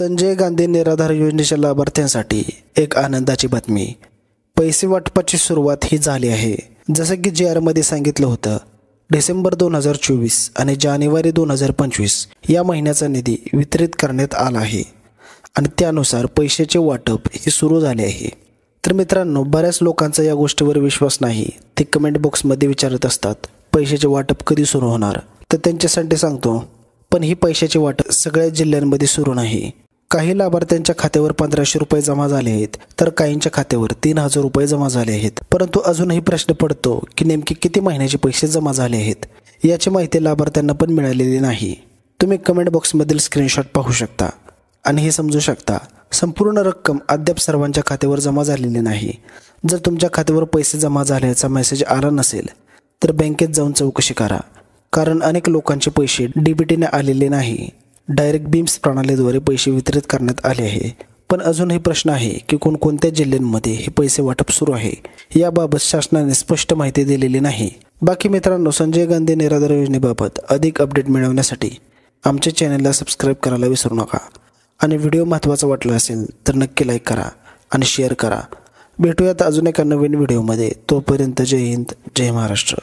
संजय गांधी निराधार योजनेच्या लाभार्थ्यांसाठी एक आनंदाची बातमी. पैसे वाटपाची सुरुवात ही झाली आहे. जसं की JR मध्ये सांगितलं होतं, डिसेंबर 2024 आणि जानेवारी 2025 या महिन्याचा निधी वितरित करण्यात आला आहे आणि त्यानुसार पैशाचे वाटप हे सुरू झाले आहे. तर मित्रांनो, बऱ्याच लोकांचा या गोष्टीवर विश्वास नाही. ते कमेंट बॉक्समध्ये विचारत असतात, पैशाचे वाटप कधी सुरू होणार? तर त्यांच्यासाठी सांगतो, पण ही पैशाचे वाटप सगळ्या जिल्ह्यांमध्ये सुरू नाही. काही लाभार्थ्यांच्या खात्यावर 1500 रुपये जमा झाले आहेत, तर काहींच्या खात्यावर 3000 रुपये जमा झाले आहेत. परंतु अजूनही प्रश्न पडतो की नेमके किती महिन्याचे पैसे जमा झाले आहेत याची माहिती लाभार्थ्यांना पण मिळालेली नाही. तुम्ही कमेंट बॉक्समधील स्क्रीनशॉट पाहू शकता आणि हे समजू शकता, संपूर्ण रक्कम अद्याप सर्वांच्या खात्यावर जमा झालेली नाही. जर तुमच्या खात्यावर पैसे जमा झाल्याचा मेसेज आला नसेल तर बँकेत जाऊन चौकशी करा, कारण अनेक लोकांचे पैसे DBTने आलेले नाही. डायरेक्ट बीम्स प्रणालीद्वारे पैसे वितरित करण्यात आले आहे. पण अजूनही प्रश्न आहे की कोणकोणत्या जिल्ह्यांमध्ये हे पैसे वाटप सुरू आहे याबाबत शासनाने स्पष्ट माहिती दिलेली नाही. बाकी मित्रांनो, संजय गांधी निराधार योजनेबाबत अधिक अपडेट मिळवण्यासाठी आमच्या चॅनलला सबस्क्राईब करायला विसरू नका आणि व्हिडिओ महत्त्वाचा वाटला असेल तर नक्की लाईक करा आणि शेअर करा. भेटूयात अजून एका नवीन व्हिडिओमध्ये. तोपर्यंत जय हिंद, जय महाराष्ट्र.